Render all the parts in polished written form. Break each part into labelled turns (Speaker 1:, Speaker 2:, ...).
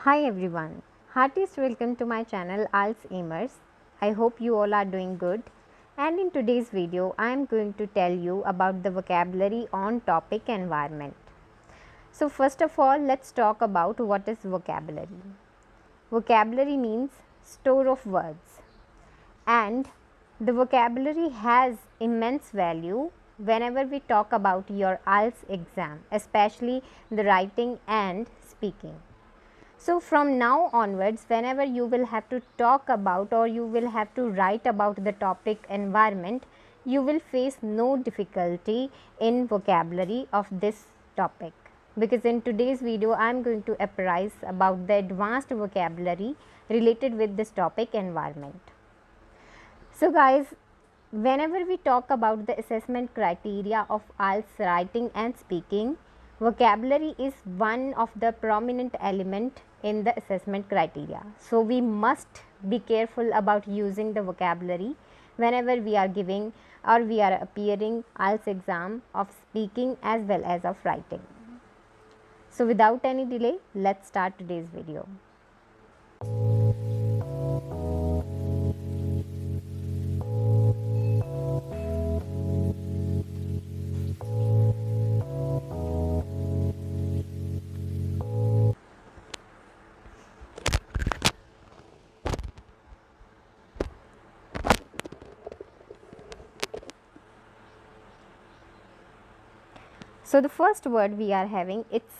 Speaker 1: Hi everyone, heartiest welcome to my channel Alzheimer's. I hope you all are doing good, and in today's video I am going to tell you about the vocabulary on topic environment. So first of all, let's talk about what is vocabulary. Vocabulary means store of words, and the vocabulary has immense value whenever we talk about your IELTS exam, especially the writing and speaking. So from now onwards, whenever you will have to talk about or you will have to write about the topic environment, you will face no difficulty in vocabulary of this topic, because in today's video I am going to apprise about the advanced vocabulary related with this topic environment. So guys, whenever we talk about the assessment criteria of IELTS writing and speaking, vocabulary is one of the prominent element in the assessment criteria. So we must be careful about using the vocabulary whenever we are giving or we are appearing IELTS exam of speaking as well as of writing. So without any delay, let's start today's video. So the first word we are having, it's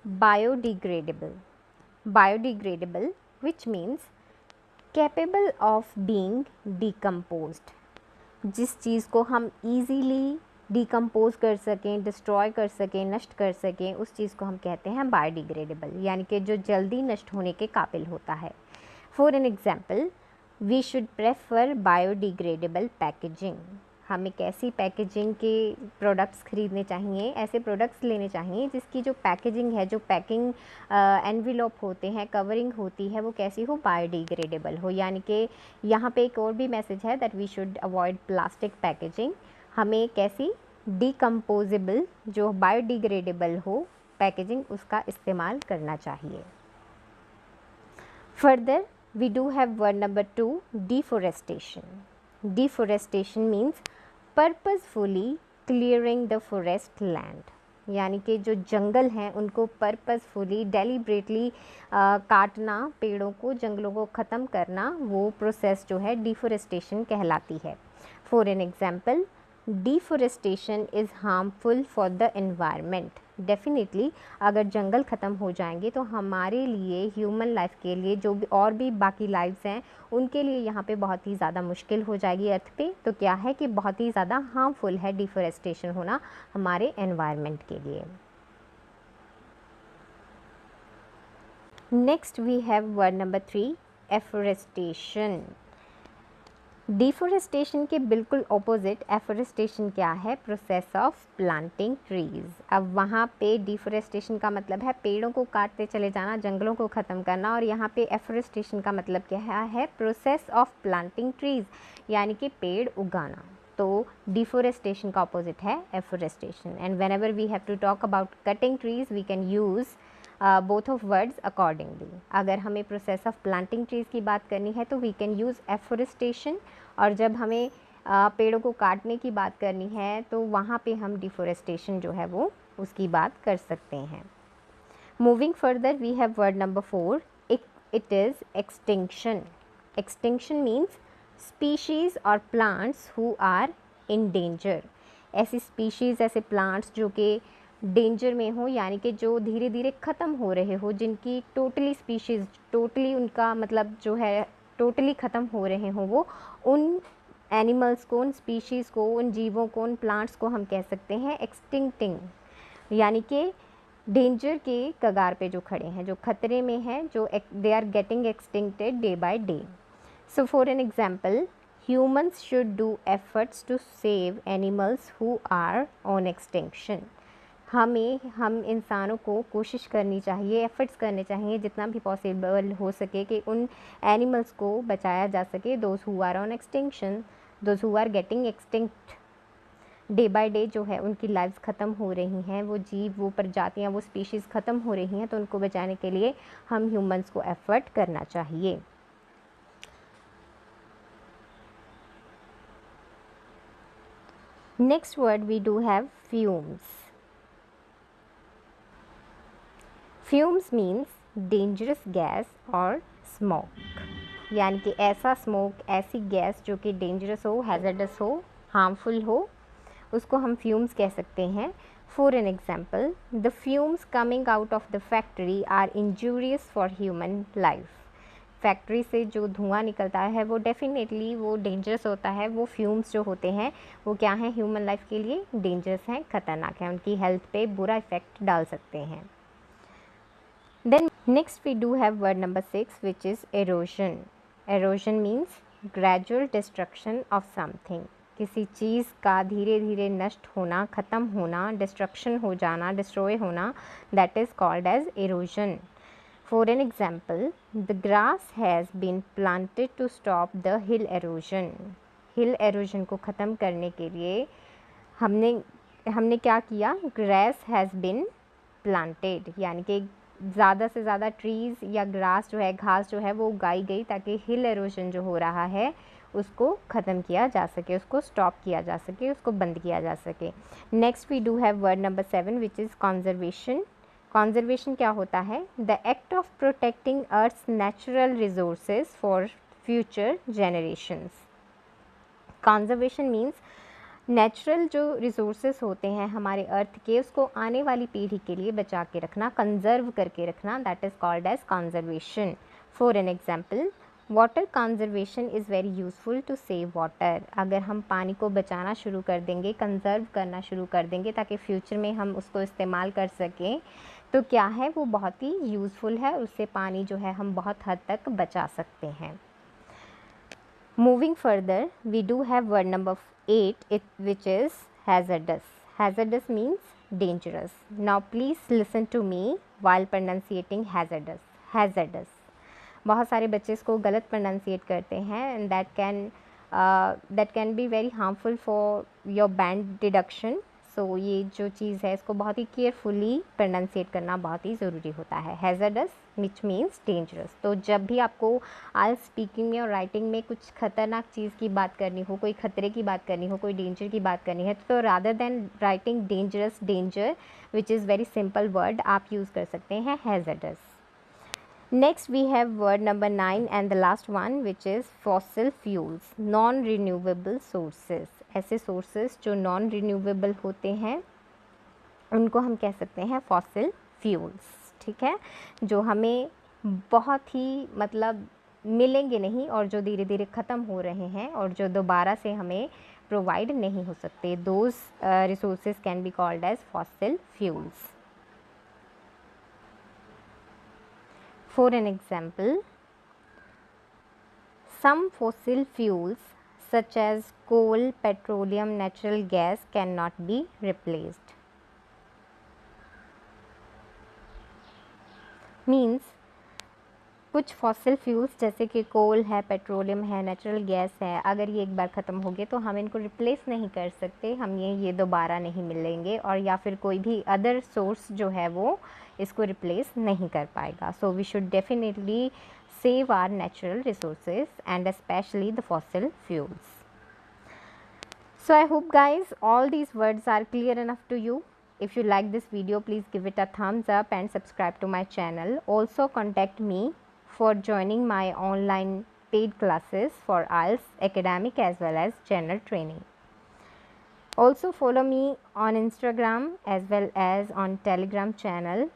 Speaker 1: biodegradable. Biodegradable, which means capable of being decomposed. जिस चीज़ को हम easily decompose कर सकें, destroy कर सकें, नष्ट कर सकें, उस चीज़ को हम कहते हैं बायोडिग्रेडेबल, यानी कि जो जल्दी नष्ट होने के काबिल होता है. For an example, we should prefer biodegradable packaging. हमें कैसी पैकेजिंग के प्रोडक्ट्स खरीदने चाहिए, ऐसे प्रोडक्ट्स लेने चाहिए जिसकी जो पैकेजिंग है, जो पैकिंग एनविलोप होते हैं, कवरिंग होती है, वो कैसी हो, बायोडिग्रेडेबल हो. यानी कि यहाँ पे एक और भी मैसेज है that we should avoid plastic packaging. हमें कैसी, डिकम्पोजेबल, जो बायोडिग्रेडेबल हो पैकेजिंग, उसका इस्तेमाल करना चाहिए. Further we do have word number 2, deforestation. Deforestation means purposefully clearing the forest land. यानी कि जो जंगल हैं उनको पर्पसफुली, डेलिब्रेटली काटना, पेड़ों को, जंगलों को ख़त्म करना, वो प्रोसेस जो है डिफोरेस्टेशन कहलाती है. For an example, deforestation is harmful for the environment. Definitely अगर जंगल ख़त्म हो जाएंगे तो हमारे लिए, ह्यूमन लाइफ के लिए, जो भी और भी बाकी लाइफ्स हैं, उनके लिए यहाँ पे बहुत ही ज़्यादा मुश्किल हो जाएगी अर्थ पे. तो क्या है कि बहुत ही ज़्यादा हार्मफुल है डिफोरेस्टेशन होना हमारे एनवायरनमेंट के लिए. Next we have word number 3, afforestation. Deforestation के बिल्कुल ऑपोजिट एफोरेस्टेशन क्या है, प्रोसेस ऑफ प्लांटिंग ट्रीज़. अब वहाँ पे डिफोरेस्टेशन का मतलब है पेड़ों को काटते चले जाना, जंगलों को ख़त्म करना, और यहाँ पे एफोरेस्टेशन का मतलब क्या है, प्रोसेस ऑफ प्लांटिंग ट्रीज़, यानी कि पेड़ उगाना. तो डिफोरेस्टेशन का ऑपोजिट है afforestation. And whenever we have to talk about cutting trees, we can use both of words accordingly. अगर हमें प्रोसेस ऑफ प्लांटिंग ट्रीज़ की बात करनी है तो वी कैन यूज़ एफोरेस्टेशन, और जब हमें पेड़ों को काटने की बात करनी है तो वहाँ पे हम डिफोरेस्टेशन जो है वो उसकी बात कर सकते हैं. Moving further, we have word number 4, it is extinction. Extinction means species और plants who are in danger. ऐसी स्पीशीज़, ऐसे प्लांट्स जो कि डेंजर में हो, यानी कि जो धीरे धीरे ख़त्म हो रहे हो, जिनकी टोटली स्पीशीज़, टोटली उनका मतलब जो है टोटली ख़त्म हो रहे हों, वो उन एनिमल्स को, उन स्पीशीज़ को, उन जीवों को, उन प्लांट्स को हम कह सकते हैं एक्सटिंक्टिंग. यानी कि डेंजर के कगार पे जो खड़े हैं, जो खतरे में हैं, जो they are getting extincted day by day. So for an example, humans should do efforts to save animals who are on extinction. हम इंसानों को कोशिश करनी चाहिए, एफ़र्ट्स करने चाहिए जितना भी पॉसिबल हो सके कि उन एनिमल्स को बचाया जा सके, those who are on extinction, those who are getting extinct. Day by day जो है उनकी लाइफ्स ख़त्म हो रही हैं, वो जीव, वो प्रजातियाँ, वो स्पीशीज़ ख़त्म हो रही हैं, तो उनको बचाने के लिए हम ह्यूमंस को एफर्ट करना चाहिए। Next word we do have fumes. Fumes means dangerous gas और स्मोक, यानी कि ऐसा स्मोक, ऐसी गैस जो कि डेंजरस हो, हैज़र्डस हो, हार्मफुल हो, उसको हम फ्यूम्स कह सकते हैं। For an example, the fumes coming out of the factory are injurious for human life. Factory से जो धुआं निकलता है वो डेफिनेटली वो डेंजरस होता है। वो फ्यूम्स जो होते हैं वो क्या हैं, ह्यूमन लाइफ के लिए डेंजरस हैं, ख़तरनाक हैं, उनकी हेल्थ पे बुरा इफ़ेक्ट डाल सकते हैं। Then next we do have word number 6, which is erosion. Erosion means gradual destruction of something. किसी चीज़ का धीरे धीरे नष्ट होना, ख़त्म होना, डिस्ट्रक्शन हो जाना, डिस्ट्रॉय होना, that is called as erosion. For an example, the grass has been planted to stop the hill erosion. Hill erosion को ख़त्म करने के लिए हमने क्या किया, grass has been planted, यानी कि ज़्यादा से ज़्यादा ट्रीज़ या ग्रास जो है, घास जो है वो उगाई गई ताकि हिल एरोजन जो हो रहा है उसको ख़त्म किया जा सके, उसको स्टॉप किया जा सके, उसको बंद किया जा सके। Next we do have word number 7, which is conservation. Conservation क्या होता है, the act of protecting earth's natural resources for future generations. Conservation means natural जो रिसोर्सेस होते हैं हमारे अर्थ के, उसको आने वाली पीढ़ी के लिए बचा के रखना, कंजर्व करके रखना, that is called as conservation. For an example, water conservation is very useful to save water. अगर हम पानी को बचाना शुरू कर देंगे, कंजर्व करना शुरू कर देंगे ताकि फ्यूचर में हम उसको इस्तेमाल कर सकें, तो क्या है वो बहुत ही यूज़फुल है, उससे पानी जो है हम बहुत हद तक बचा सकते हैं। Moving further, we do have word number 8, which is hazardous. Hazardous means dangerous. Now please listen to me while pronunciating hazardous. Hazardous. बहुत सारे बच्चे इसको गलत प्रोनाउंसिएट करते हैं and that can be very harmful for your band deduction. सो ये जो चीज़ है इसको बहुत ही केयरफुली प्रोनाउंसिएट करना बहुत ही ज़रूरी होता है। हैज़र्डस विच मीन्स डेंजरस। तो जब भी आपको आइल्स स्पीकिंग में और राइटिंग में कुछ खतरनाक चीज़ की बात करनी हो, कोई खतरे की बात करनी हो, कोई डेंजर की बात करनी है, तो rather than writing dangerous, danger which is very simple word, आप यूज़ कर सकते हैं हैज़र्डस। Next we have word number 9 and the last one, which is fossil fuels, non renewable sources. ऐसे sources जो non renewable होते हैं उनको हम कह सकते हैं fossil fuels, ठीक है, जो हमें बहुत ही मतलब मिलेंगे नहीं और जो धीरे धीरे ख़त्म हो रहे हैं और जो दोबारा से हमें प्रोवाइड नहीं हो सकते, those resources can be called as fossil fuels. For an example, some fossil fuels such as coal, petroleum, natural gas cannot be replaced. Means कुछ फॉसिल फ्यूल्स जैसे कि कोल है, पेट्रोलियम है, नेचुरल गैस है, अगर ये एक बार ख़त्म हो गए तो हम इनको रिप्लेस नहीं कर सकते, हम ये दोबारा नहीं मिलेंगे, और या फिर कोई भी अदर सोर्स जो है वो इसको रिप्लेस नहीं कर पाएगा। So we should definitely save our natural resources and especially the fossil fuels. So I hope guys all these words are clear enough to you. If you like this video, please give it a thumbs up and subscribe to my channel. Also contact me for joining my online paid classes for IELTS academic as well as general training. Also follow me on Instagram as well as on Telegram channel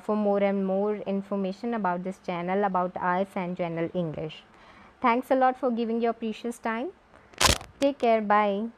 Speaker 1: for more and more information about this channel, about IELTS and general English. Thanks a lot for giving your precious time. Take care. Bye.